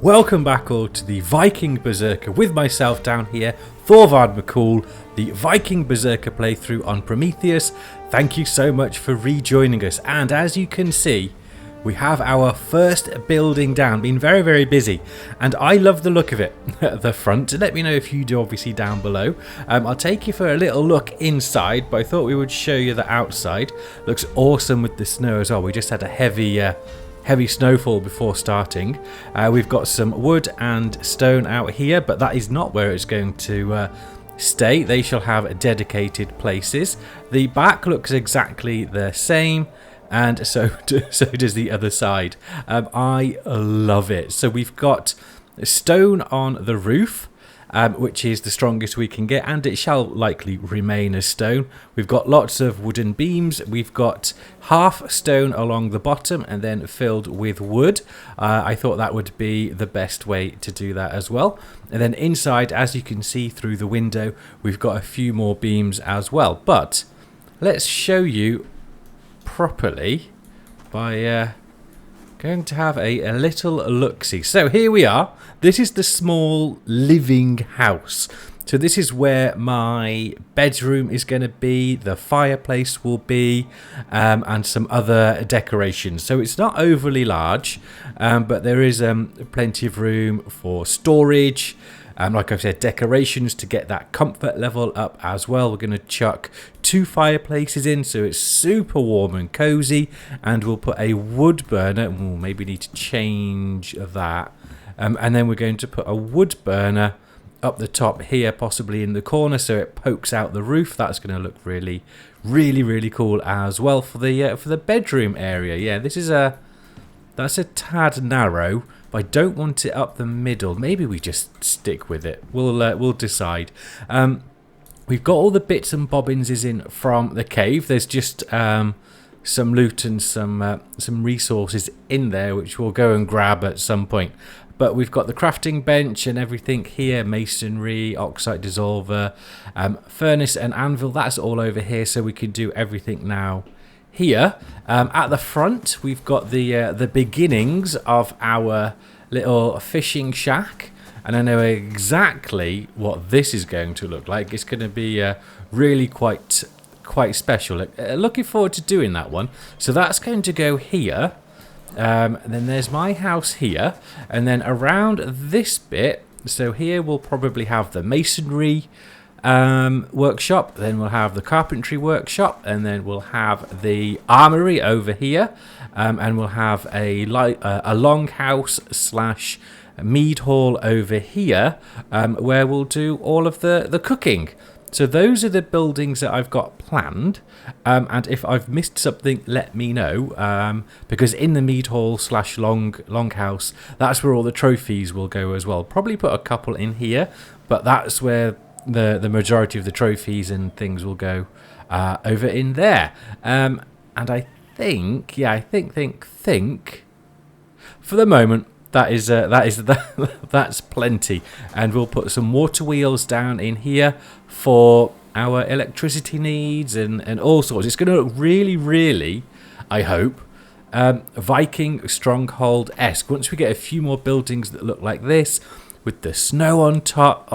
Welcome back all to the Viking Berserker with myself down here, Thorvard McCool, the Viking Berserker playthrough on Prometheus. Thank you so much for rejoining us, and as you can see, we have our first building down. Been very busy, and I love the look of it at the front. Let me know if you do, obviously, down below. I'll take you for a little look inside, but I thought we would show you the outside. Looks awesome with the snow as well. We just had a heavy snowfall before starting. We've got some wood and stone out here, but that is not where it's going to stay. They shall have dedicated places. The back looks exactly the same, and so does the other side. I love it. So we've got stone on the roof, which is the strongest we can get, and it shall likely remain as stone. We've got lots of wooden beams. We've got half stone along the bottom and then filled with wood. I thought that would be the best way to do that as well. And then inside, as you can see through the window, we've got a few more beams as well. But let's show you properly by going to have a little look-see. So here we are. This is the small living house. So this is where my bedroom is going to be, the fireplace will be, and some other decorations. So it's not overly large, but there is plenty of room for storage. Like I've said, decorations to get that comfort level up as well. We're going to chuck 2 fireplaces in, so it's super warm and cozy. And we'll put a wood burner. We'll maybe need to change that. And then we're going to put a wood burner up the top here, possibly in the corner, so it pokes out the roof. That's going to look really cool as well for the bedroom area. Yeah, that's a tad narrow, but I don't want it up the middle. Maybe we just stick with it. We'll decide. We've got all the bits and bobbins in from the cave. There's just some loot and some resources in there, which we'll go and grab at some point. But we've got the crafting bench and everything here, masonry, oxide dissolver, furnace and anvil. That's all over here, so we can do everything now here. At the front, we've got the beginnings of our little fishing shack, and I know exactly what this is going to look like. It's going to be really quite special. Looking forward to doing that one. So that's going to go here. And then there's my house here, and then around this bit, so here we'll probably have the masonry workshop, then we'll have the carpentry workshop, and then we'll have the armory over here, and we'll have a longhouse / mead hall over here, where we'll do all of the cooking. So those are the buildings that I've got planned, and if I've missed something, let me know, because in the mead hall / longhouse, that's where all the trophies will go as well. Probably put a couple in here, but that's where the majority of the trophies and things will go over in there. And I think, for the moment, that's plenty. And we'll put some water wheels down in here for our electricity needs and all sorts. It's going to look really, I hope, Viking Stronghold-esque. Once we get a few more buildings that look like this with the snow on top,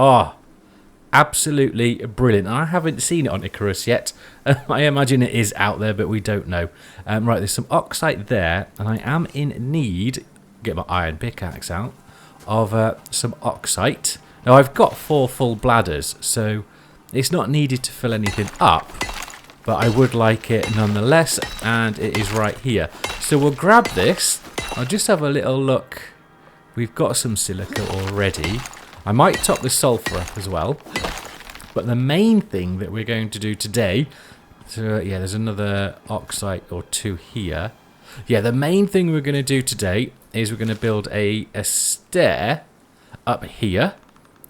absolutely brilliant. And I haven't seen it on Icarus yet. I imagine it is out there, but we don't know. Right, there's some oxide there, and I am in need, get my iron pickaxe out, of some oxide. Now I've got 4 full bladders, so it's not needed to fill anything up, but I would like it nonetheless, and it is right here. So we'll grab this. I'll just have a little look. We've got some silica already. I might top the sulfur up as well, but the main thing that we're going to do today, so yeah, there's another oxide or 2 here. Yeah, the main thing we're going to do today is we're going to build a stair up here,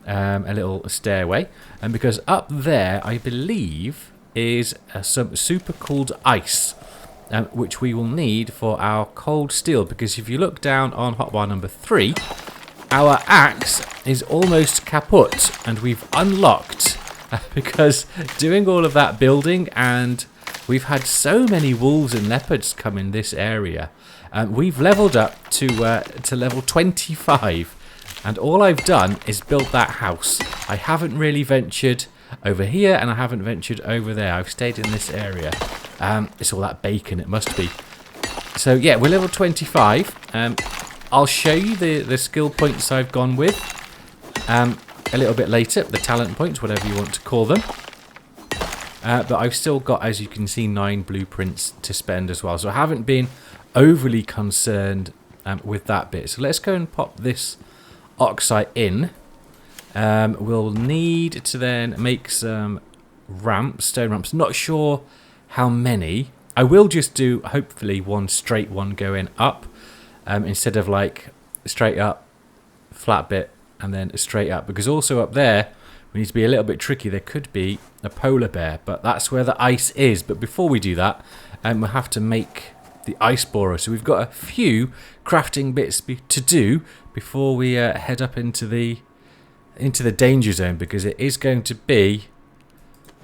a little stairway, and because up there, I believe, is some super cooled ice, which we will need for our cold steel, because if you look down on hotbar number 3, our axe is almost kaput, and we've unlocked, because doing all of that building, and we've had so many wolves and leopards come in this area, we've leveled up to level 25 And all I've done is build that house. I haven't really ventured over here, and I haven't ventured over there. I've stayed in this area. It's all that bacon, it must be. So yeah, we're level 25. I'll show you the skill points I've gone with a little bit later, the talent points, whatever you want to call them. But I've still got, as you can see, 9 blueprints to spend as well. So I haven't been overly concerned with that bit. So let's go and pop this oxide in. We'll need to then make some ramps, stone ramps. Not sure how many. I will just do, hopefully, one straight one going up. Instead of like straight up, flat bit, and then straight up. Because also up there, we need to be a little bit tricky. There could be a polar bear, but that's where the ice is. But before we do that, we'll have to make the ice borer. So we've got a few crafting bits to do before we head up into the danger zone, because it is going to be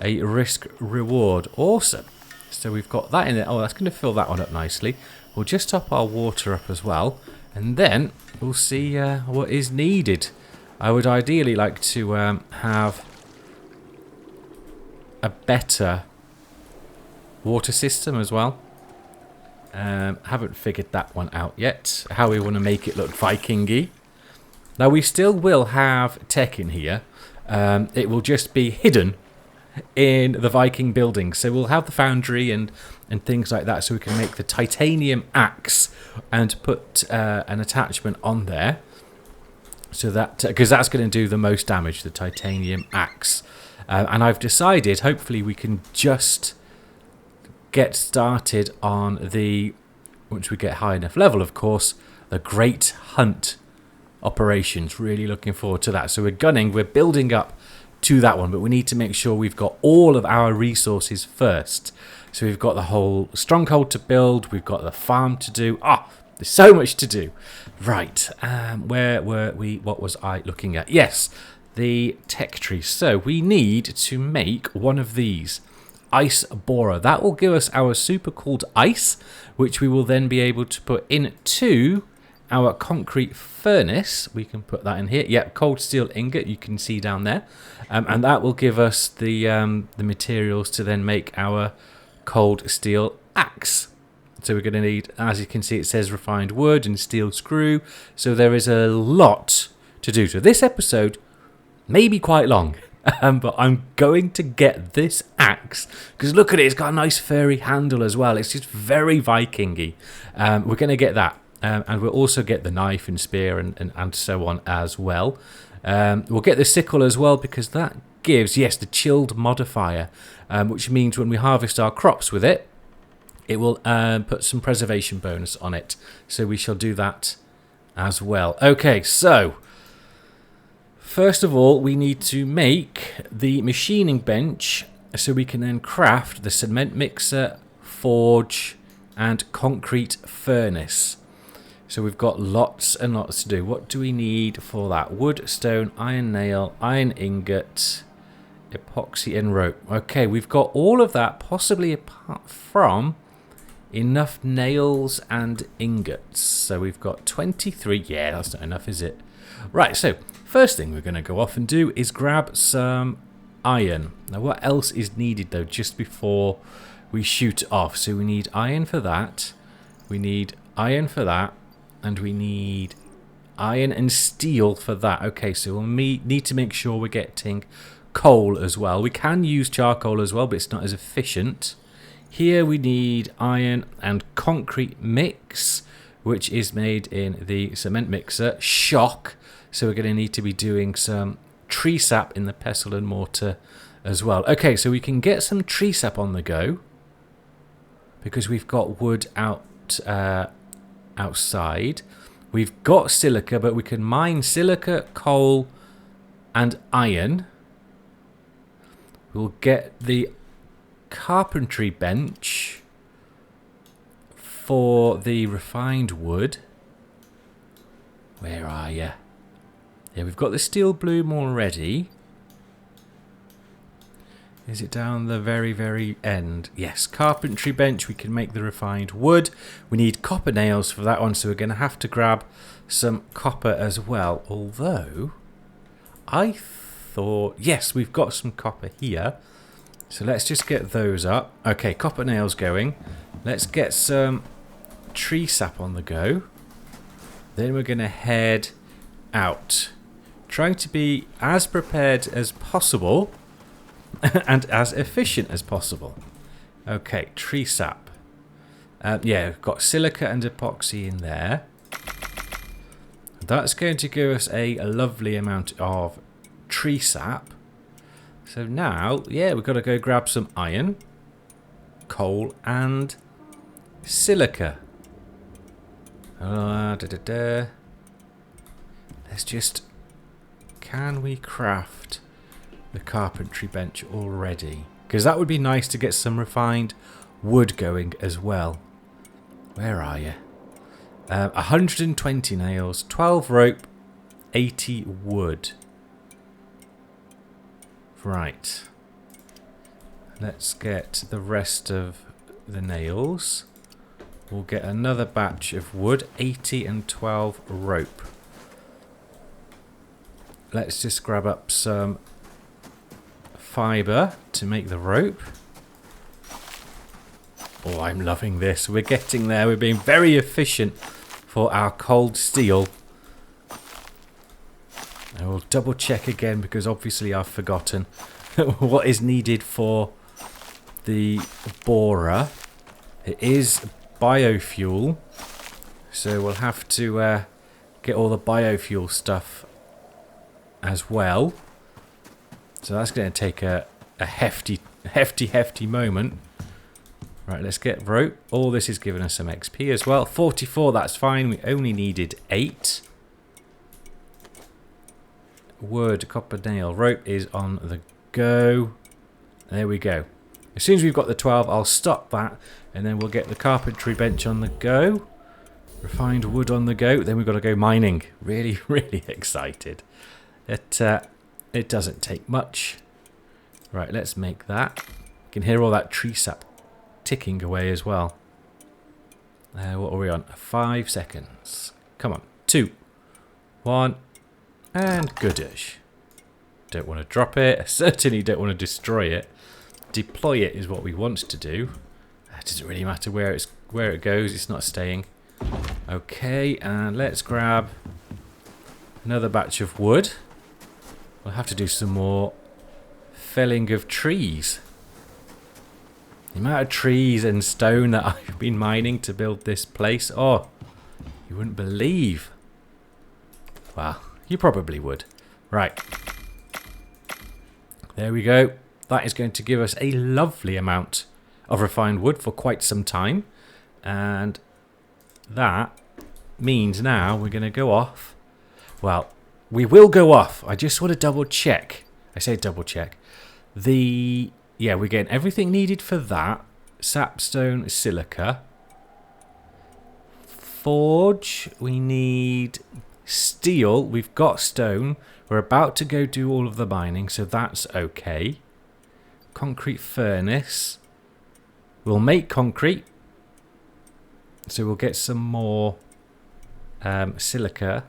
a risk reward. Awesome. So we've got that in there. Oh, that's going to fill that one up nicely. We'll just top our water up as well, and then we'll see what is needed. I would ideally like to have a better water system as well. Haven't figured that one out yet, how we want to make it look Viking-y. Now we still will have tech in here. It will just be hidden in the Viking building. So we'll have the foundry and things like that, so we can make the titanium axe and put an attachment on there. So that, because that's going to do the most damage, the titanium axe. And I've decided, hopefully we can just get started on the, once we get high enough level, of course, the Great Hunt operations. Really looking forward to that. So we're building up to that one, but we need to make sure we've got all of our resources first. So we've got the whole stronghold to build, we've got the farm to do. There's so much to do. Right, where were we? What was I looking at? Yes, the tech tree. So we need to make one of these. Ice borer. That will give us our super cooled ice, which we will then be able to put into our concrete furnace. We can put that in here. Yep, cold steel ingot, you can see down there. And that will give us the materials to then make our cold steel axe. So we're going to need, as you can see, it says refined wood and steel screw. So there is a lot to do. So this episode may be quite long. But I'm going to get this axe, because look at it, it's got a nice furry handle as well. It's just very Viking-y. We're going to get that. And we'll also get the knife and spear and so on as well. We'll get the sickle as well, because that gives, yes, the chilled modifier, which means when we harvest our crops with it, it will put some preservation bonus on it. So we shall do that as well. Okay, so first of all, we need to make the machining bench so we can then craft the cement mixer, forge, and concrete furnace. So we've got lots and lots to do. What do we need for that? Wood, stone, iron nail, iron ingot, epoxy, and rope. Okay, we've got all of that, possibly apart from enough nails and ingots. So we've got 23. Yeah, that's not enough, is it? Right, so first thing we're going to go off and do is grab some iron. Now, what else is needed, though, just before we shoot off? So we need iron for that. We need iron for that. And we need iron and steel for that. Okay, so we'll need to make sure we're getting coal as well. We can use charcoal as well, but it's not as efficient. Here we need iron and concrete mix, which is made in the cement mixer. Shock. So we're going to need to be doing some tree sap in the pestle and mortar as well. Okay, so we can get some tree sap on the go, because we've got wood outside. We've got silica, but we can mine silica, coal, and iron. We'll get the carpentry bench for the refined wood. Where are you? Yeah, we've got the steel bloom already. Is it down the very, very end? Yes, carpentry bench. We can make the refined wood. We need copper nails for that one, so we're going to have to grab some copper as well. Although, I thought... Yes, we've got some copper here. So let's just get those up. Okay, copper nails going. Let's get some tree sap on the go. Then we're going to head out. Trying to be as prepared as possible and as efficient as possible. Okay, tree sap. Yeah, we've got silica and epoxy in there. That's going to give us a lovely amount of tree sap. So now, yeah, we've got to go grab some iron, coal, and silica. Let's just... Can we craft the carpentry bench already? Because that would be nice to get some refined wood going as well. Where are you? 120 nails, 12 rope, 80 wood. Right. Let's get the rest of the nails. We'll get another batch of wood, 80 and 12 rope. Let's just grab up some fibre to make the rope. Oh, I'm loving this. We're getting there. We're being very efficient for our cold steel. I will double check again because obviously I've forgotten what is needed for the borer. It is biofuel, so we'll have to get all the biofuel stuff as well. So that's going to take a hefty moment. Right, let's get rope. All this is giving us some XP as well. 44, that's fine. We only needed 8. Wood, copper, nail, rope is on the go. There we go. As soon as we've got the 12, I'll stop that, and then we'll get the carpentry bench on the go. Refined wood on the go. Then we've got to go mining. Really, really excited. It doesn't take much. Right, let's make that. You can hear all that tree sap ticking away as well. What are we on? 5 seconds. Come on. 2, 1, and goodish. Don't want to drop it. I certainly don't want to destroy it. Deploy it is what we want to do. It doesn't really matter where it goes. It's not staying. Okay, and let's grab another batch of wood. We'll have to do some more felling of trees. The amount of trees and stone that I've been mining to build this place. Oh, you wouldn't believe. Well, you probably would. Right. There we go. That is going to give us a lovely amount of refined wood for quite some time. And that means now we're going to go off. Well, we will go off. I just want to double check. I say double check. Yeah, we're getting everything needed for that. Sapstone, silica. Forge, we need steel. We've got stone. We're about to go do all of the mining, so that's okay. Concrete furnace. We'll make concrete. So we'll get some more silica.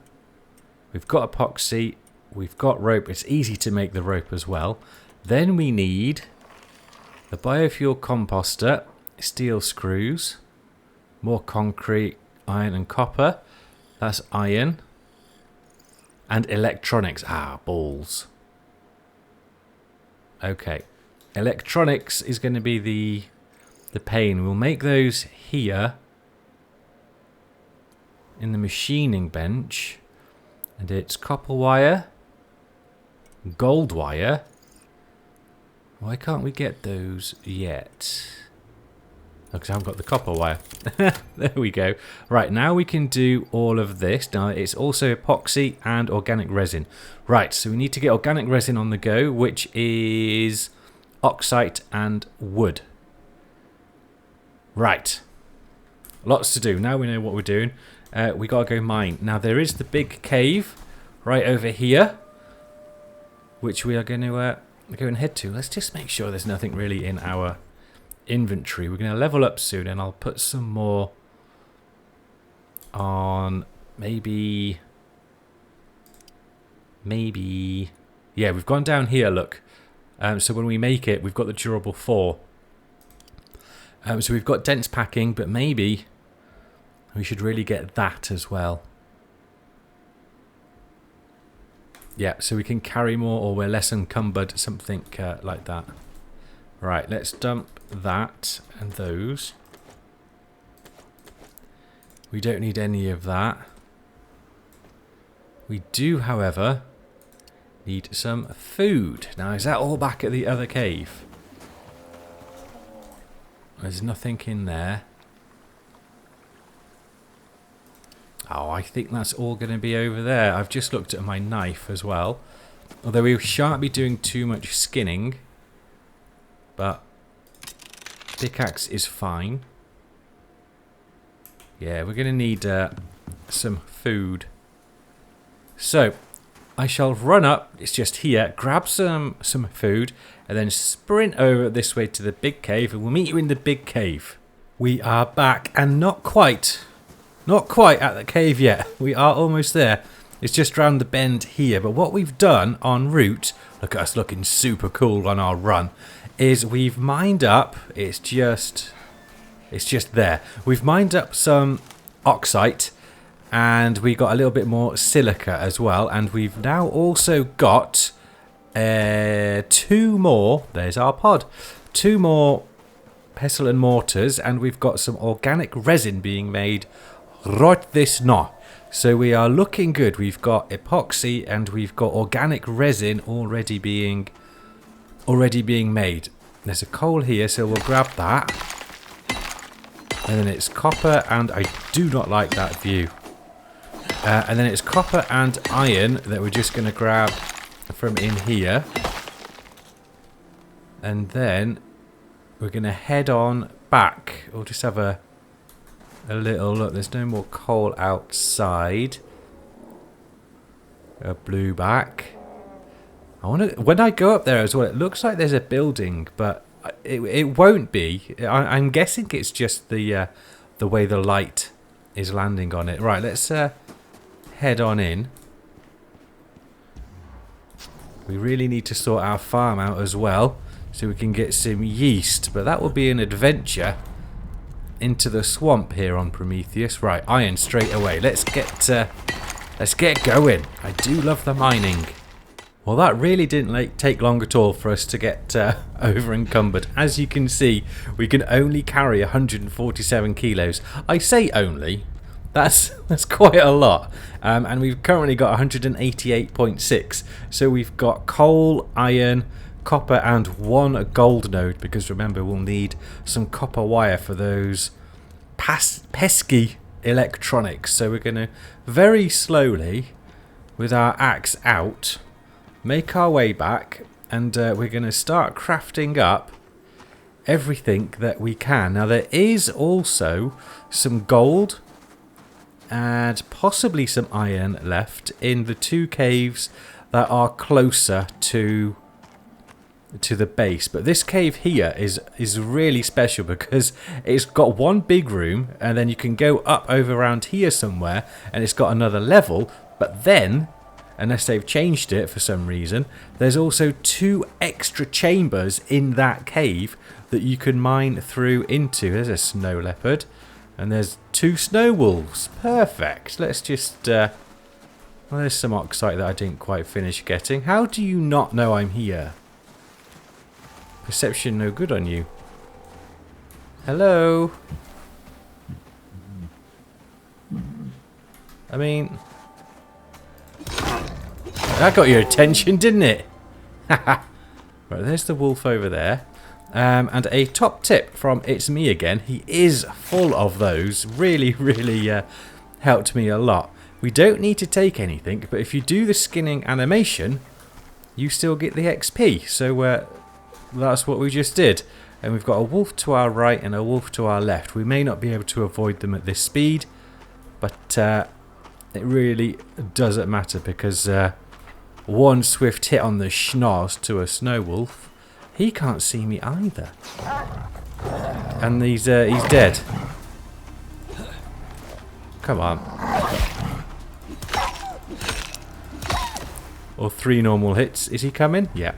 We've got epoxy. We've got rope. It's easy to make the rope as well. Then we need the biofuel composter, steel screws, more concrete, iron and copper. That's iron. And electronics. Ah, balls. Okay. Electronics is going to be the pain. We'll make those here in the machining bench. And it's copper wire, gold wire. Why can't we get those yet? Because I haven't got the copper wire. There we go. Right, now we can do all of this. Now, it's also epoxy and organic resin. Right, so we need to get organic resin on the go, which is oxide and wood. Right. Lots to do. Now we know what we're doing. We got to go mine. Now, there is the big cave right over here, which we are going to go and head to. Let's just make sure there's nothing really in our inventory. We're going to level up soon, and I'll put some more on. Maybe. Yeah, we've gone down here, look. So when we make it, we've got the durable 4. So we've got dense packing, but maybe we should really get that as well. Yeah, so we can carry more, or we're less encumbered, something like that. Right, let's dump that and those. We don't need any of that. We do, however, need some food. Now, is that all back at the other cave? There's nothing in there. Oh, I think that's all going to be over there. I've just looked at my knife as well. Although we shan't be doing too much skinning. But pickaxe is fine. Yeah, we're going to need some food. So, I shall run up, it's just here, grab some food, and then sprint over this way to the big cave, and we'll meet you in the big cave. We are back, and not quite at the cave yet. We are almost there. It's just round the bend here, but what we've done en route, look at us looking super cool on our run, is we've mined up, it's just there. We've mined up some oxite, and we got a little bit more silica as well, and we've now also got 2 more, there's our pod, 2 more pestle and mortars, and we've got some organic resin being made right this now. So we are looking good. We've got epoxy and we've got organic resin already being made. There's a coal here, so we'll grab that. And then it's copper, and I do not like that view. And then it's copper and iron that we're just going to grab from in here. And then we're going to head on back. We'll just have a little look. There's no more coal outside. A blue back. I want to. When I go up there as well, it looks like there's a building, but it won't be. I'm guessing it's just the way the light is landing on it. Right, let's head on in. We really need to sort our farm out as well, so we can get some yeast. But that will be an adventure into the swamp here on Prometheus. Right, iron straight away. Let's get going. I do love the mining. Well, that really didn't take long at all for us to get over encumbered. As you can see, we can only carry 147 kilos. I say only. That's quite a lot. And we've currently got 188.6. So we've got coal, iron, copper, and 1 gold node. Because remember, we'll need some copper wire for those pesky electronics. So we're going to very slowly, with our axe out, make our way back, and we're going to start crafting up everything that we can. Now there is also some gold and possibly some iron left in the 2 caves that are closer to the base, but this cave here is really special because it's got 1 big room, and then you can go up over around here somewhere, and it's got another level. But then, unless they've changed it for some reason, there's also 2 extra chambers in that cave that you can mine through into. There's a snow leopard, and there's 2 snow wolves. Perfect. Let's just well, there's some oxide that I didn't quite finish getting. How do you not know I'm here? Perception no good on you. Hello? I mean, that got your attention, didn't it? Right, there's the wolf over there. And a top tip from It's Me Again. He is full of those. Really, really helped me a lot. We don't need to take anything, but if you do the skinning animation, you still get the XP. So that's what we just did. And we've got a wolf to our right and a wolf to our left. We may not be able to avoid them at this speed, but it really doesn't matter because one swift hit on the schnoz to a snow wolf. He can't see me either. And he's dead. Come on. Or 3 normal hits. Is he coming? Yeah.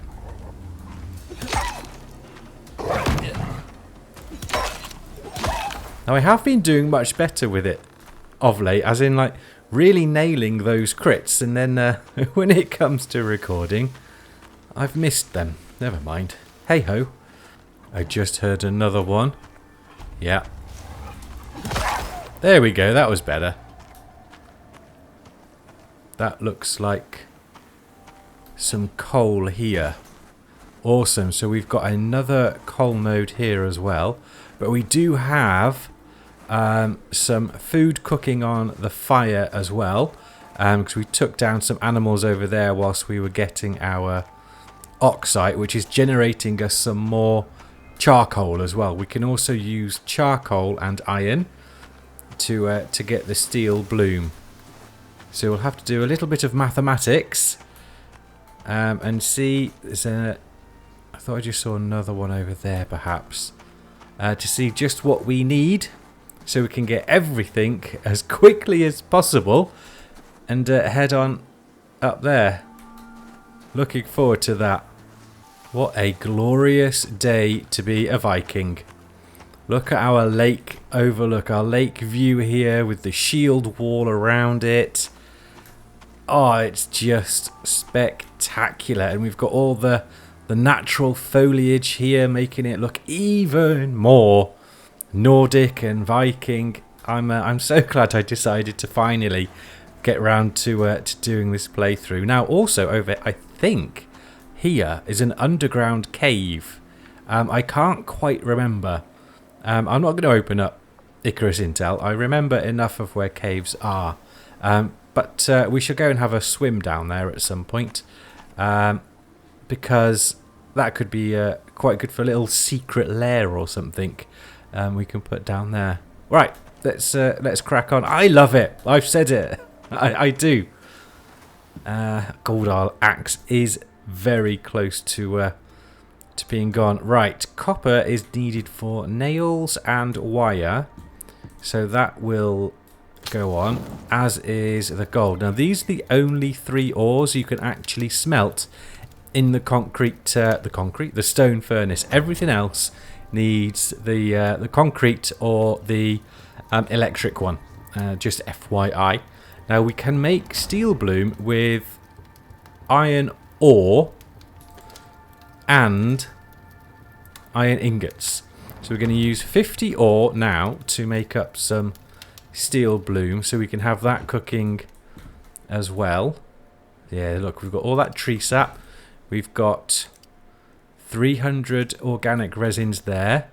Now I have been doing much better with it of late, as in like really nailing those crits, and then when it comes to recording, I've missed them. Never mind. Hey ho. I just heard another one. Yeah. There we go, that was better. That looks like some coal here. Awesome, so we've got another coal node here as well. But we do have some food cooking on the fire as well. Because we took down some animals over there whilst we were getting our oxite, which is generating us some more charcoal as well. We can also use charcoal and iron to get the steel bloom. So we'll have to do a little bit of mathematics and see. There's a, I thought I just saw another one over there perhaps, to see just what we need so we can get everything as quickly as possible and head on up there. Looking forward to that. What a glorious day to be a Viking. Look at our lake overlook, our lake view here with the shield wall around it. Oh, it's just spectacular. And we've got all the natural foliage here making it look even more Nordic and Viking. I'm so glad I decided to finally get round to doing this playthrough. Now also over, I think, here is an underground cave. I can't quite remember. I'm not going to open up Icarus Intel. I remember enough of where caves are. But we should go and have a swim down there at some point. Because that could be quite good for a little secret lair or something we can put down there. Right, let's crack on. I love it. I've said it. I do. Gold axe is very close to being gone. Right, copper is needed for nails and wire, so that will go on, as is the gold. Now these are the only 3 ores you can actually smelt in the the stone furnace. Everything else needs the concrete or the electric one. Just FYI. Now we can make steel bloom with iron ore and iron ingots. So we're going to use 50 ore now to make up some steel bloom, so we can have that cooking as well. Yeah, look, we've got all that tree sap. We've got 300 organic resins there,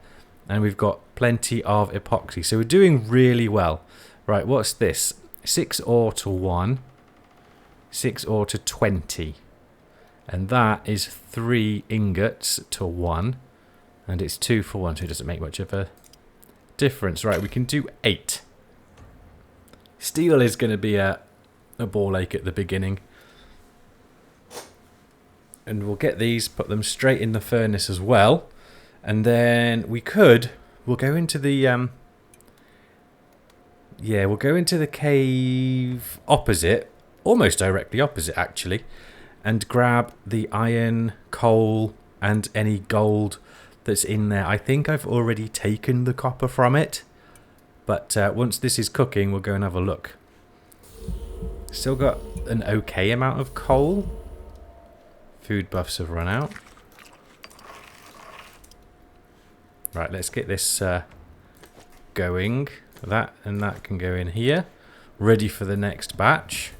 and we've got plenty of epoxy. So we're doing really well. Right, what's this? 6 ore to 1, 6 ore to 20. And that is 3 ingots to 1. And it's 2 for 1, so it doesn't make much of a difference. Right, we can do 8. Steel is going to be a ball ache at the beginning. And we'll get these, put them straight in the furnace as well. And then we'll go into the we'll go into the cave opposite, almost directly opposite actually, and grab the iron, coal, and any gold that's in there. I think I've already taken the copper from it, but once this is cooking, we'll go and have a look. Still got an okay amount of coal. Food buffs have run out. Right, let's get this going. That and that can go in here. Ready for the next batch.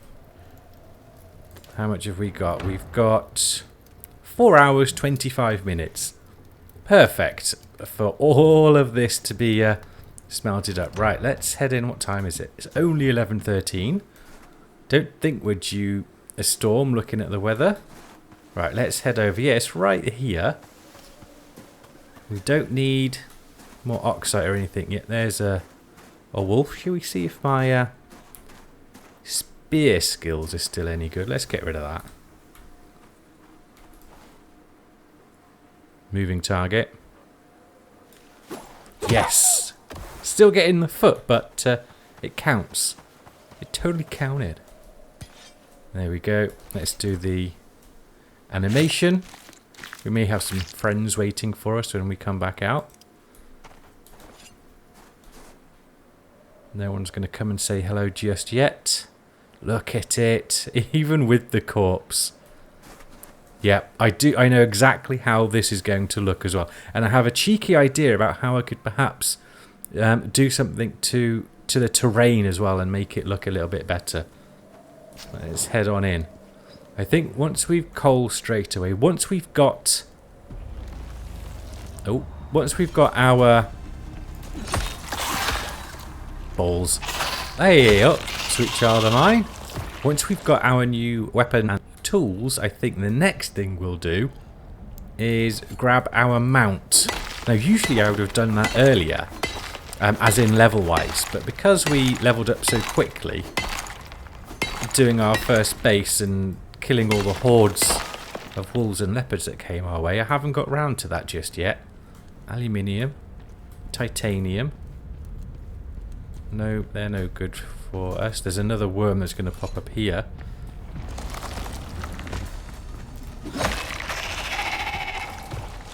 How much have we got? We've got 4 hours, 25 minutes. Perfect for all of this to be smelted up. Right, let's head in. What time is it? It's only 11:13. Don't think we're due a storm looking at the weather. Right, let's head over. Yeah, it's right here. We don't need more oxide or anything yet. There's a wolf. Shall we see if my spear skills are still any good? Let's get rid of that. Moving target. Yes! Still getting the foot, but it counts. It totally counted. There we go. Let's do the animation. We may have some friends waiting for us when we come back out. No one's going to come and say hello just yet. Look at it. Even with the corpse. Yeah, I know exactly how this is going to look as well. And I have a cheeky idea about how I could perhaps do something to the terrain as well and make it look a little bit better. Let's head on in. I think once we've coal straight away, once we've got our balls. Hey up, sweet child of mine. Once we've got our new weapon and tools, I think the next thing we'll do is grab our mount. Now usually I would have done that earlier, as in level wise, but because we leveled up so quickly, doing our first base and killing all the hordes of wolves and leopards that came our way, I haven't got round to that just yet. Aluminium, titanium. No, they're no good for us. There's another worm that's going to pop up here.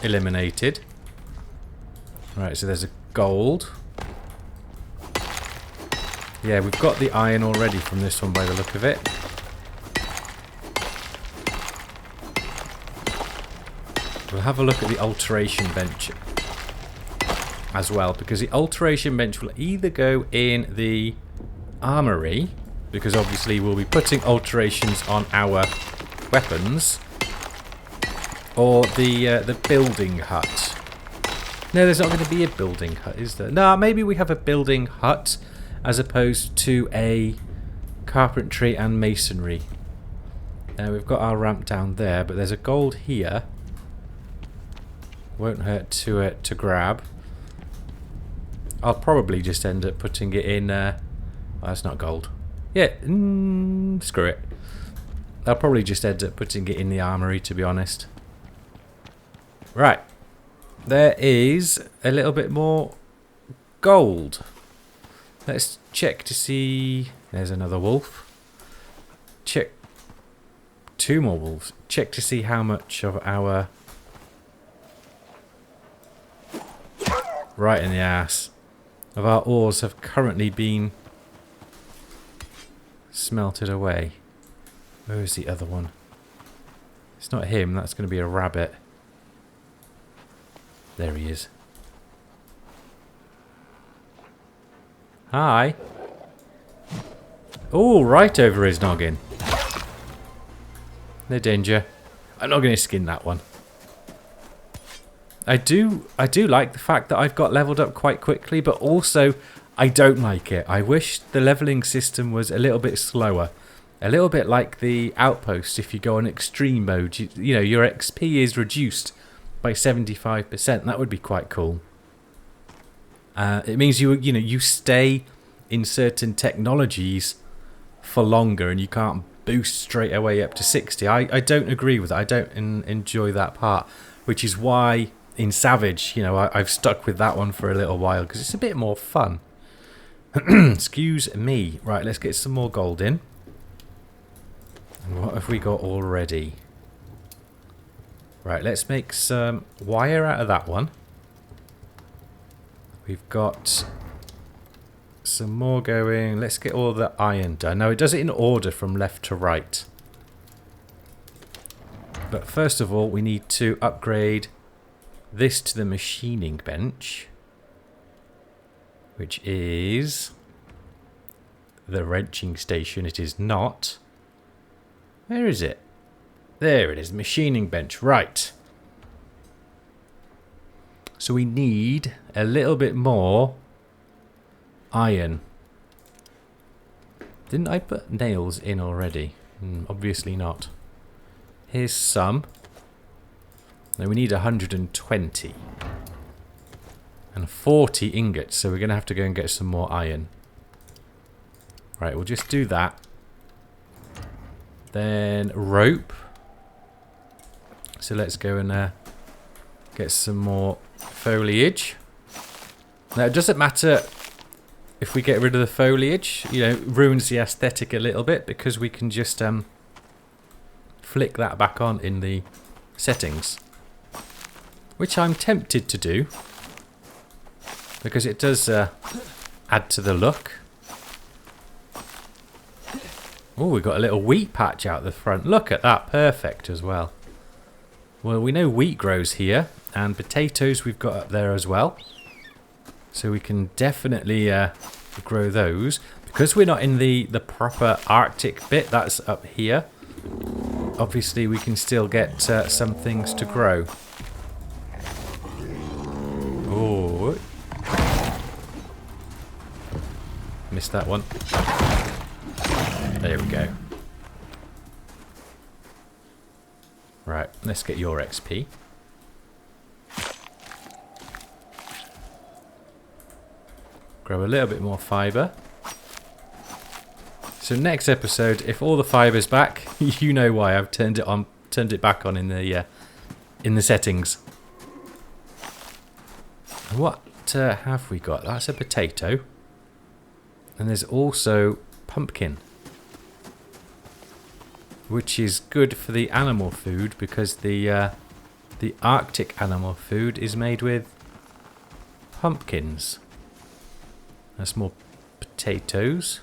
Eliminated. Right, so there's a gold. Yeah, we've got the iron already from this one by the look of it. We'll have a look at the alteration bench as well, because the alteration bench will either go in the armory, because obviously we'll be putting alterations on our weapons, or the building hut. No, there's not going to be a building hut, is there? No, maybe we have a building hut as opposed to a carpentry and masonry. Now we've got our ramp down there, but there's a gold here. Won't hurt to grab. I'll probably just end up putting it in. Oh, that's not gold. Yeah, screw it. I'll probably just end up putting it in the armory, to be honest. Right. There is a little bit more gold. Let's check to see. There's another wolf. Check. 2 more wolves. Check to see how much of our... Right in the ass. Of our ores have currently been smelted away. Where is the other one? It's not him. That's going to be a rabbit. There he is. Hi. Oh, right over his noggin. No danger. I'm not going to skin that one. I do like the fact that I've got leveled up quite quickly, but also I don't like it. I wish the leveling system was a little bit slower. A little bit like the outpost. If you go on extreme mode, you know, your XP is reduced by 75%. That would be quite cool. It means you stay in certain technologies for longer and you can't boost straight away up to 60. I don't agree with that. I don't enjoy that part, which is why in Savage, you know, I've stuck with that one for a little while because it's a bit more fun. Excuse me. Right, let's get some more gold in. And what have we got already? Right, let's make some wire out of that one. We've got some more going. Let's get all the iron done. Now, it does it in order from left to right. But first of all, we need to upgrade this to the machining bench, which is the wrenching station. It is not. Where is it? There it is, machining bench. Right. So we need a little bit more iron. Didn't I put nails in already? Obviously not. Here's some. Now we need 120. And 40 ingots, so we're going to have to go and get some more iron. Right, we'll just do that. Then rope. So let's go and Get some more foliage. Now, it doesn't matter if we get rid of the foliage. You know, it ruins the aesthetic a little bit because we can just flick that back on in the settings. Which I'm tempted to do. Because it does add to the look. Oh, we've got a little wheat patch out the front. Look at that. Perfect as well. Well, we know wheat grows here. And potatoes we've got up there as well. So we can definitely grow those. Because we're not in the proper Arctic bit, that's up here. Obviously, we can still get some things to grow. Oh. Missed that one. There we go. Right, let's get your XP. Grow a little bit more fibre. So next episode, if all the fibre's back, you know why I've turned it back on in the settings. What have we got? That's a potato. And there's also pumpkin. Which is good for the animal food because the Arctic animal food is made with pumpkins. That's more potatoes.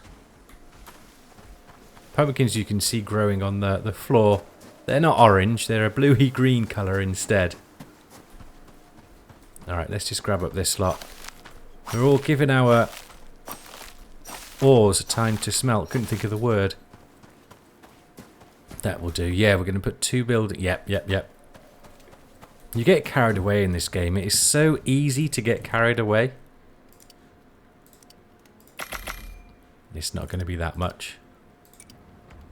Pumpkins you can see growing on the floor. They're not orange, they're a bluey green colour instead. Alright, let's just grab up this lot. We're all giving our ores time to smelt. Couldn't think of the word. That will do. Yeah, we're going to put 2 buildings. Yep. You get carried away in this game. It is so easy to get carried away. It's not going to be that much.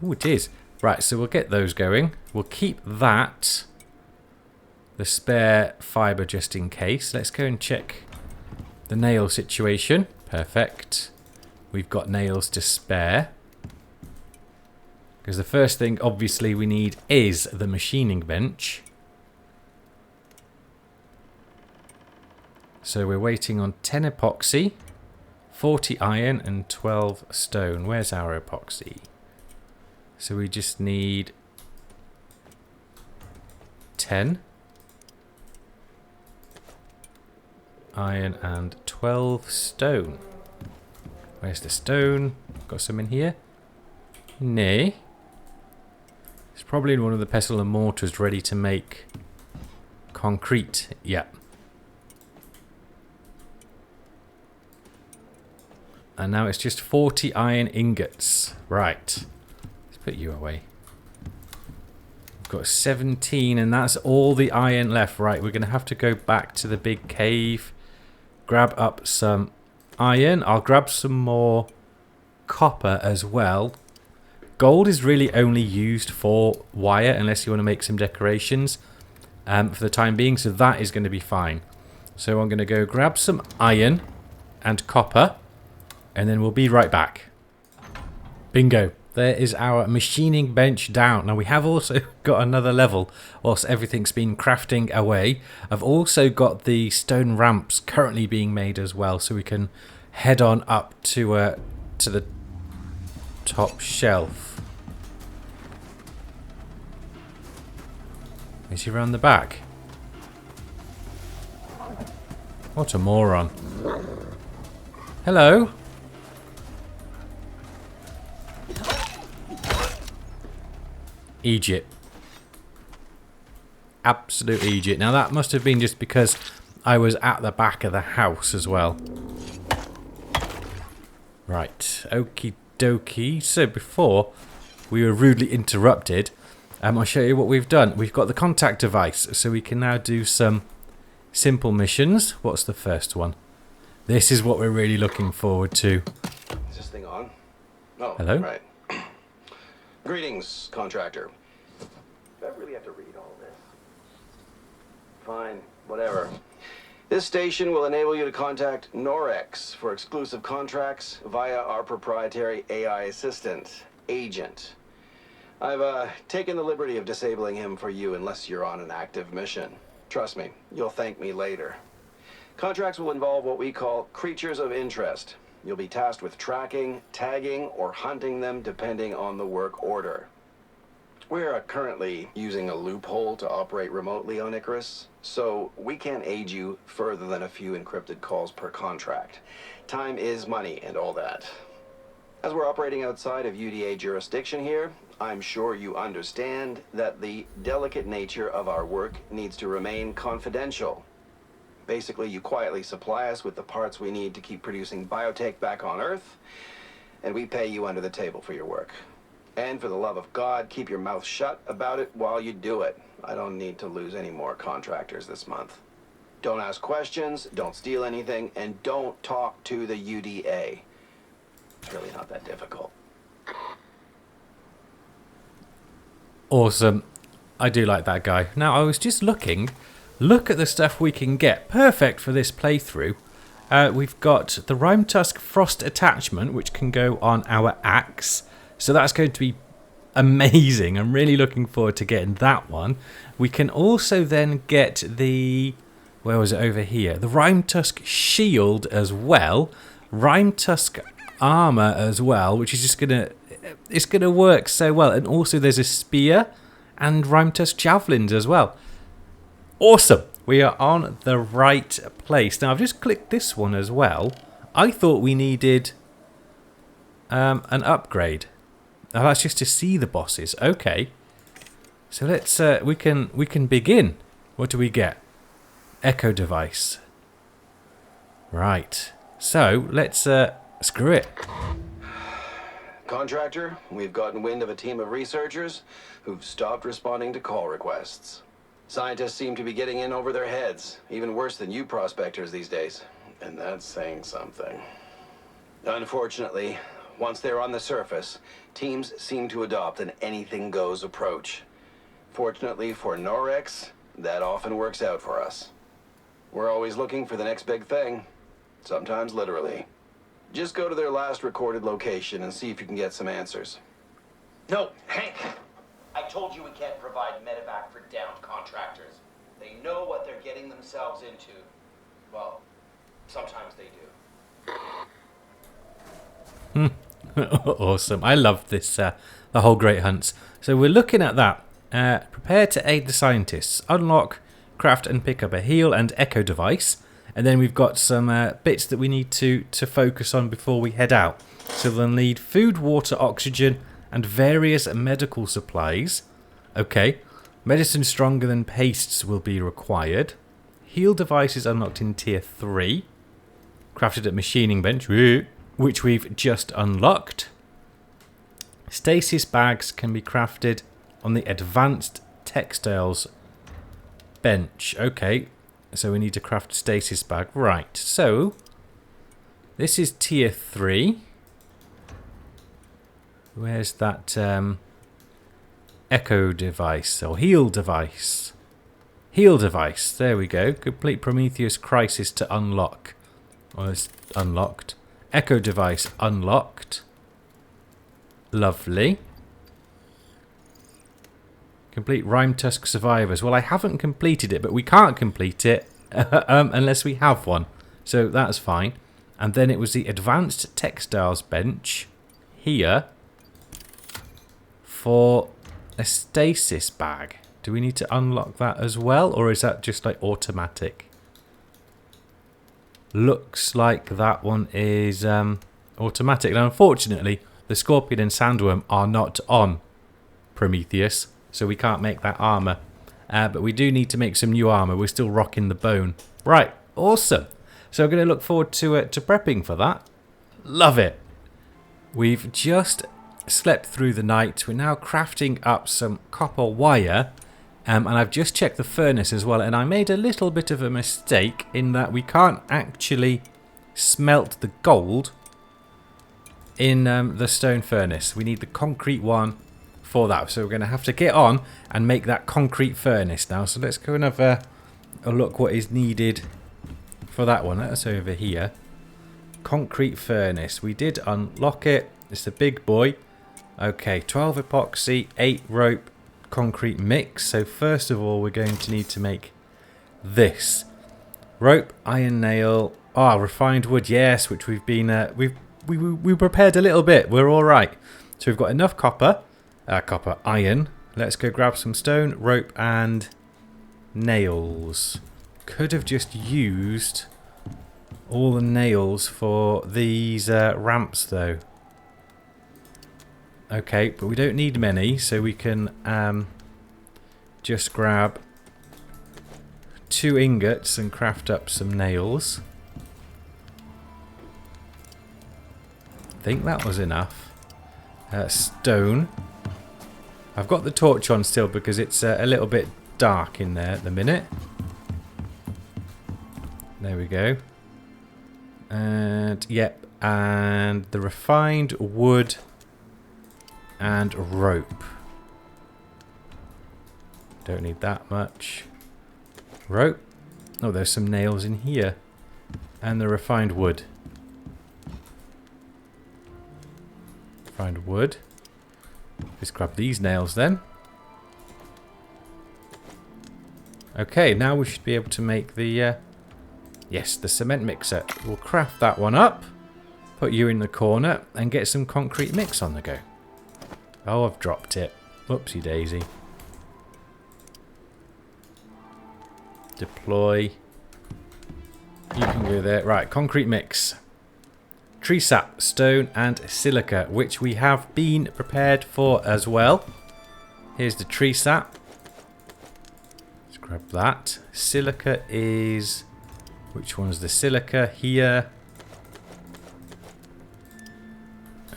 Oh, it is. Right, so we'll get those going. We'll keep that. The spare fibre just in case. Let's go and check the nail situation. Perfect. We've got nails to spare. Because the first thing, obviously, we need is the machining bench. So we're waiting on 10 epoxy, 40 iron, and 12 stone. Where's our epoxy? So we just need 10 iron and 12 stone. Where's the stone? Got some in here? Nay. It's probably in one of the pestle and mortars ready to make concrete. Yeah. And now it's just 40 iron ingots. Right. Let's put you away. We've got 17 and that's all the iron left. Right, we're going to have to go back to the big cave. Grab up some iron. I'll grab some more copper as well. Gold is really only used for wire unless you want to make some decorations for the time being. So that is going to be fine. So I'm going to go grab some iron and copper. And then we'll be right back. Bingo. There is our machining bench down. Now we have also got another level whilst everything's been crafting away. I've also got the stone ramps currently being made as well. So we can head on up to the top shelf. Is he around the back? What a moron. Hello. Egypt. Absolute Egypt. Now that must have been just because I was at the back of the house as well. Right. Okie dokie. So before we were rudely interrupted, I'll show you what we've done. We've got the contact device, so we can now do some simple missions. What's the first one? This is what we're really looking forward to. Is this thing on? Oh, hello. Right. Greetings, contractor. Do I really have to read all this? Fine, whatever. This station will enable you to contact Norex for exclusive contracts via our proprietary AI assistant, Agent. I've taken the liberty of disabling him for you unless you're on an active mission. Trust me, you'll thank me later. Contracts will involve what we call creatures of interest. You'll be tasked with tracking, tagging, or hunting them depending on the work order. We're currently using a loophole to operate remotely on Icarus, so we can't aid you further than a few encrypted calls per contract. Time is money and all that. As we're operating outside of UDA jurisdiction here, I'm sure you understand that the delicate nature of our work needs to remain confidential. Basically, you quietly supply us with the parts we need to keep producing biotech back on Earth, and we pay you under the table for your work. And for the love of God, keep your mouth shut about it while you do it. I don't need to lose any more contractors this month. Don't ask questions, don't steal anything, and don't talk to the UDA. It's really not that difficult. Awesome. I do like that guy. Now, I was just looking. Look at the stuff we can get. Perfect for this playthrough. We've got the Rime Tusk Frost attachment, which can go on our axe. So that's going to be amazing. I'm really looking forward to getting that one. We can also then get the... Where was it? Over here. The Rime Tusk shield as well. Rime Tusk armor as well, which is just going to... It's going to work so well. And also there's a spear and Rime Tusk javelins as well. Awesome. We are on the right place. Now, I've just clicked this one as well. I thought we needed an upgrade. Now, that's just to see the bosses. Okay. So let's we can begin. What do we get? Echo device. Right. So let's screw it. Contractor, we've gotten wind of a team of researchers who've stopped responding to call requests. Scientists seem to be getting in over their heads, even worse than you prospectors these days. And that's saying something. Unfortunately, once they're on the surface, teams seem to adopt an anything-goes approach. Fortunately for Norex, that often works out for us. We're always looking for the next big thing, sometimes literally. Just go to their last recorded location and see if you can get some answers. No, Hank! I told you we can't provide medevac for downed contractors. They know what they're getting themselves into. Well, sometimes they do. Awesome. I love this, the whole Great Hunts. So we're looking at that. Prepare to aid the scientists. Unlock, craft and pick up a heal and echo device. And then we've got some bits that we need to focus on before we head out. So they'll need food, water, oxygen, and various medical supplies. Okay. Medicine stronger than pastes will be required. Heal devices unlocked in tier 3. Crafted at machining bench, which we've just unlocked. Stasis bags can be crafted on the advanced textiles bench. Okay. So we need to craft a stasis bag. Right. So this is tier 3. Where's that echo device or heal device? Heal device. There we go. Complete Prometheus crisis to unlock. Well, it's unlocked. Echo device unlocked. Lovely. Complete Rime Tusk survivors. Well, I haven't completed it, but we can't complete it unless we have one. So that's fine. And then it was the advanced textiles bench here. For a stasis bag. Do we need to unlock that as well? Or is that just like automatic? Looks like that one is automatic. Now, unfortunately, the Scorpion and Sandworm are not on Prometheus. So we can't make that armor. But we do need to make some new armor. We're still rocking the bone. Right. Awesome. So I'm going to look forward to prepping for that. Love it. We've just slept through the night. We're now crafting up some copper wire. And I've just checked the furnace as well. And I made a little bit of a mistake in that we can't actually smelt the gold in the stone furnace. We need the concrete one for that. So we're going to have to get on and make that concrete furnace now. So let's go and have a look what is needed for that one. That's over here. Concrete furnace. We did unlock it. It's a big boy. Okay, 12 epoxy, 8 rope concrete mix. So first of all, we're going to need to make this. Rope, iron nail, refined wood, yes, which we've been, we prepared a little bit. We're all right. So we've got enough iron. Let's go grab some stone, rope, and nails. Could have just used all the nails for these ramps, though. Okay, but we don't need many, so we can just grab 2 ingots and craft up some nails. I think that was enough. Stone. I've got the torch on still because it's a little bit dark in there at the minute. There we go. And yep, and the refined wood and rope. Don't need that much. Rope. Oh, there's some nails in here. And the refined wood. Refined wood. Let's grab these nails then. Okay, now we should be able to make the yes, the cement mixer. We'll craft that one up. Put you in the corner and get some concrete mix on the go. Oh, I've dropped it. Whoopsie daisy. Deploy. You can go there. Right, concrete mix. Tree sap, stone, and silica, which we have been prepared for as well. Here's the tree sap. Let's grab that. Silica is... which one's the silica? Here.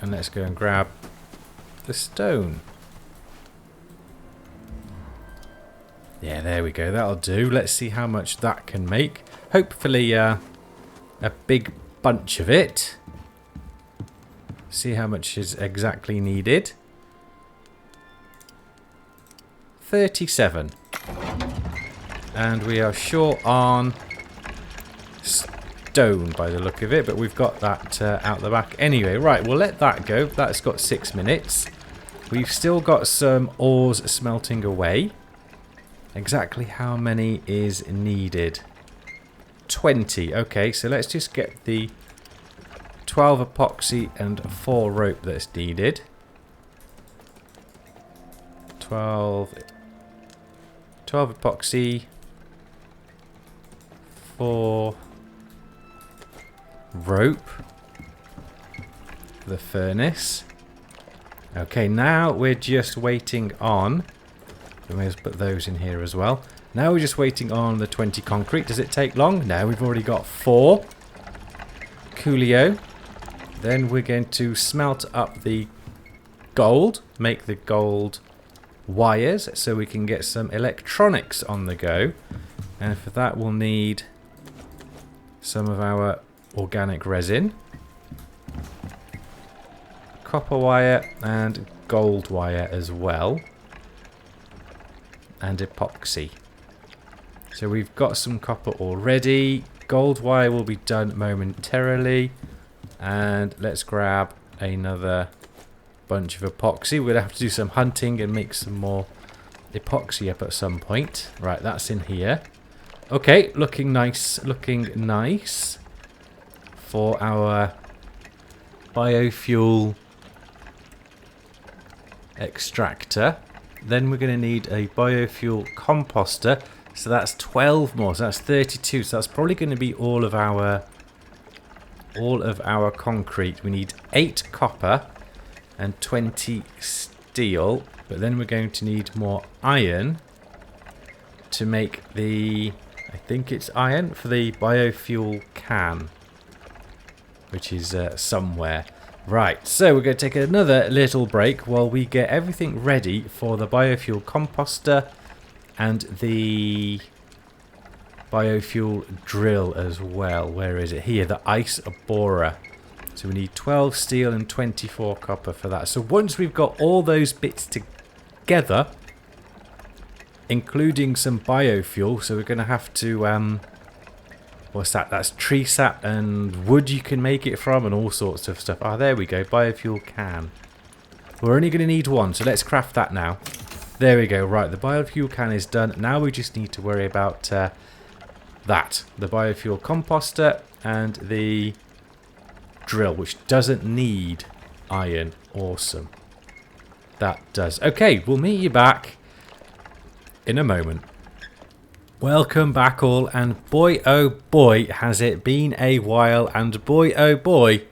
And let's go and grab the stone. Yeah, there we go. That'll do. Let's see how much that can make. Hopefully a big bunch of it. See how much is exactly needed. 37. And we are short on stone by the look of it, but we've got that out the back. Anyway, right, we'll let that go. That's got 6 minutes. We've still got some ores smelting away. Exactly how many is needed? 20. Okay, so let's just get the 12 epoxy and 4 rope that's needed. 12 epoxy, 4 rope for the furnace. Okay, now we're just waiting on... we may as well put those in here as well. Now we're just waiting on the 20 concrete. Does it take long? No, we've already got 4. Coolio. Then we're going to smelt up the gold. Make the gold wires so we can get some electronics on the go. And for that we'll need some of our organic resin. Copper wire and gold wire as well. And epoxy. So we've got some copper already. Gold wire will be done momentarily. And let's grab another bunch of epoxy. We're going to have to do some hunting and make some more epoxy up at some point. Right, that's in here. Okay, looking nice. Looking nice for our biofuel extractor. Then we're going to need a biofuel composter. So that's 12 more. So that's 32. So that's probably going to be all of our concrete. We need 8 copper and 20 steel. But then we're going to need more iron to make the... I think it's iron for the biofuel can. Which is somewhere. Right, so we're going to take another little break while we get everything ready for the biofuel composter and the biofuel drill as well. Where is it? Here, the ice borer. So we need 12 steel and 24 copper for that. So once we've got all those bits together, including some biofuel, so we're going to have to... what's that? That's tree sap and wood you can make it from and all sorts of stuff. Ah, there we go. Biofuel can. We're only going to need 1, so let's craft that now. There we go. Right, the biofuel can is done. Now we just need to worry about the biofuel composter and the drill, which doesn't need iron. Awesome. That does. Okay, we'll meet you back in a moment. Welcome back all, and boy oh boy has it been a while, and boy oh boy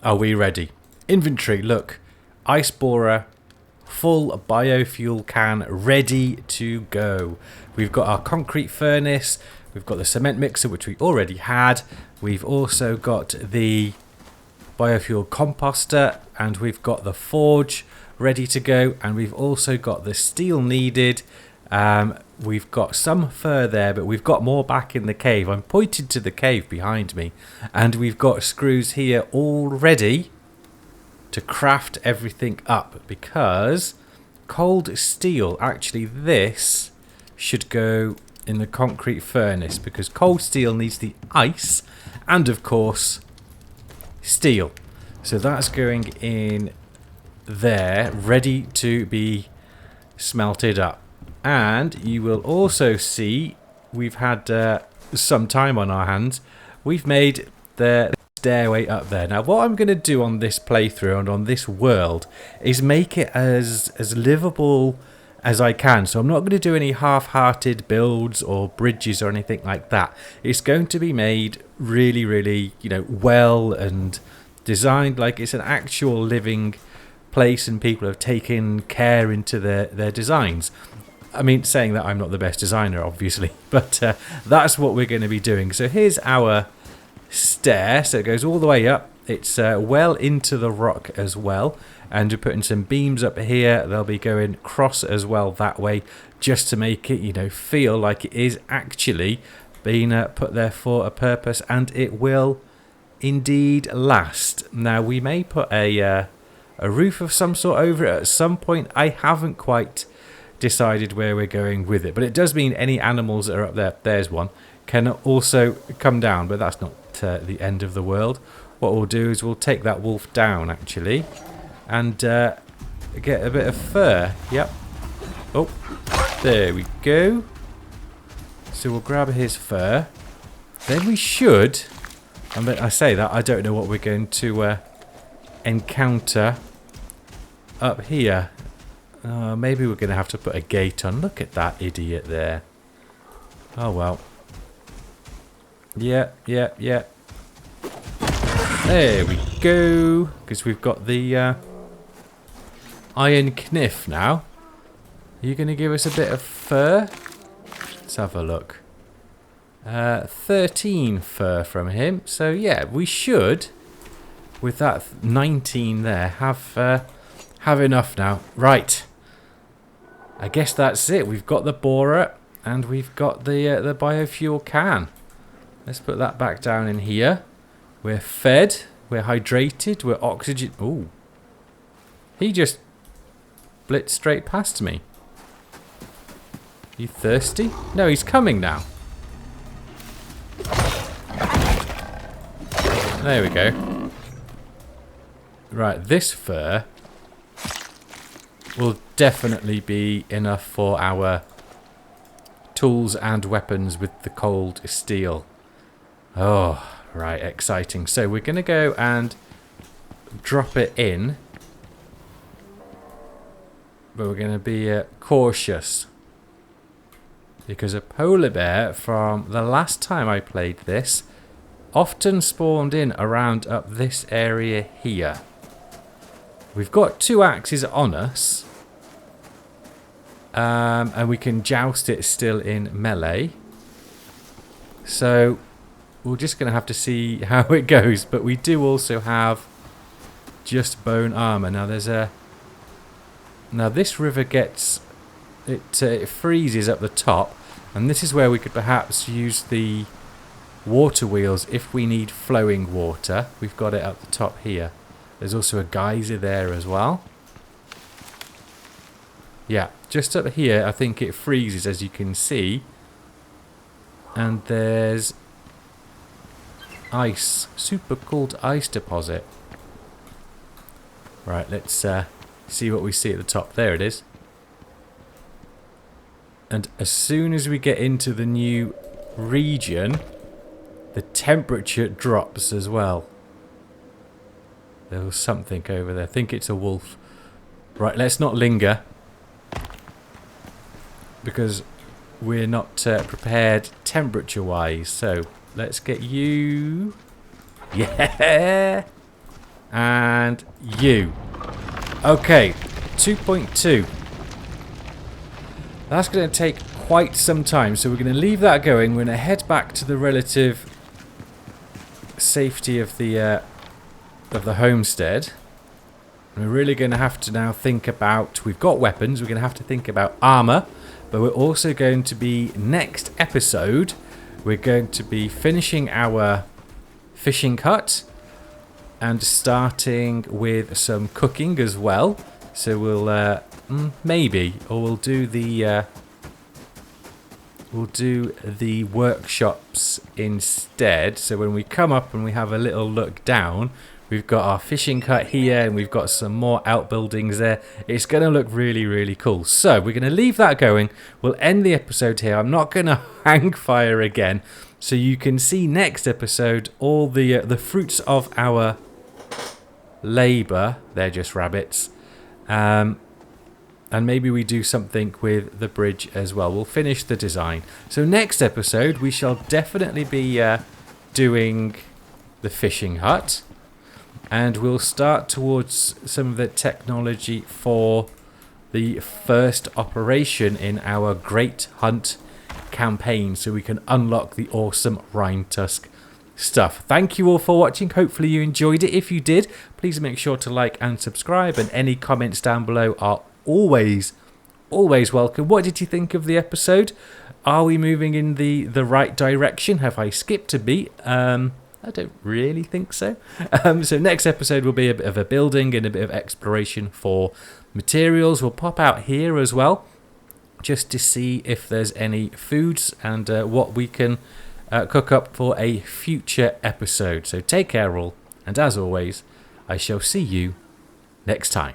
are we ready. Inventory, look, ice borer, full biofuel can ready to go. We've got our concrete furnace, we've got the cement mixer which we already had, we've also got the biofuel composter, and we've got the forge ready to go, and we've also got the steel needed. We've got some fur there, but we've got more back in the cave. I'm pointed to the cave behind me, and we've got screws here all ready to craft everything up, because cold steel, actually this should go in the concrete furnace, because cold steel needs the ice and of course steel. So that's going in there, ready to be smelted up. And you will also see we've had some time on our hands. We've made the stairway up there. Now what I'm going to do on this playthrough and on this world is make it as livable as I can. So I'm not going to do any half-hearted builds or bridges or anything like that. It's going to be made really, really, you know, well and designed like it's an actual living place, and people have taken care into their designs. I mean, saying that, I'm not the best designer, obviously, but that's what we're going to be doing. So here's our stair. So it goes all the way up. It's well into the rock as well. And we're putting some beams up here. They'll be going cross as well that way, just to make it, you know, feel like it is actually being put there for a purpose. And it will indeed last. Now, we may put a roof of some sort over it at some point. I haven't quite decided where we're going with it, but it does mean any animals that are up there, there's one, can also come down, but that's not the end of the world. What we'll do is we'll take that wolf down actually and get a bit of fur. Yep. Oh, there we go. So we'll grab his fur, then we should, and I say that, I don't know what we're going to encounter up here. Maybe we're going to have to put a gate on. Look at that idiot there. Oh, well. Yeah. There we go. Because we've got the iron kniff now. Are you going to give us a bit of fur? Let's have a look. 13 fur from him. So, yeah, we should, with that 19 there, have enough now. Right. I guess that's it. We've got the borer and we've got the biofuel can. Let's put that back down in here. We're fed. We're hydrated. We're oxygen. Ooh. He just blitzed straight past me. You thirsty? No, he's coming now. There we go. Right, this fur will definitely be enough for our tools and weapons with the cold steel. Oh, right, exciting. So we're going to go and drop it in, but we're going to be cautious, because a polar bear from the last time I played this often spawned in around up this area here. We've got 2 axes on us, and we can joust it still in melee. So we're just going to have to see how it goes. But we do also have just bone armor. Now there's a. Now this river gets it freezes up the top, and this is where we could perhaps use the water wheels if we need flowing water. We've got it up the top here. There's also a geyser there as well. Yeah, just up here I think it freezes, as you can see. And there's ice. Super cold ice deposit. Right, let's see what we see at the top. There it is. And as soon as we get into the new region, the temperature drops as well. There was something over there. I think it's a wolf. Right, let's not linger, because we're not prepared temperature-wise. So let's get you. Yeah. And you. Okay, 2.2. That's going to take quite some time, so we're going to leave that going. We're going to head back to the relative safety of the homestead. And we're really going to have to now think about... We've got weapons, we're going to have to think about armor, but we're also going to be, next episode, we're going to be finishing our fishing hut and starting with some cooking as well. So we'll maybe, or we'll do the workshops instead. So when we come up and we have a little look down, we've got our fishing hut here and we've got some more outbuildings there. It's going to look really, really cool. So we're going to leave that going. We'll end the episode here. I'm not going to hang fire again. So you can see next episode all the fruits of our labour. They're just rabbits. And maybe we do something with the bridge as well. We'll finish the design. So next episode we shall definitely be doing the fishing hut. And we'll start towards some of the technology for the first operation in our Great Hunt campaign, so we can unlock the awesome Rhine Tusk stuff. Thank you all for watching. Hopefully you enjoyed it. If you did, please make sure to like and subscribe, and any comments down below are always welcome. What did you think of the episode? Are we moving in the right direction? Have I skipped a beat? I don't really think so. So next episode will be a bit of a building and a bit of exploration for materials. We'll pop out here as well, just to see if there's any foods and what we can cook up for a future episode. So take care all, and as always, I shall see you next time.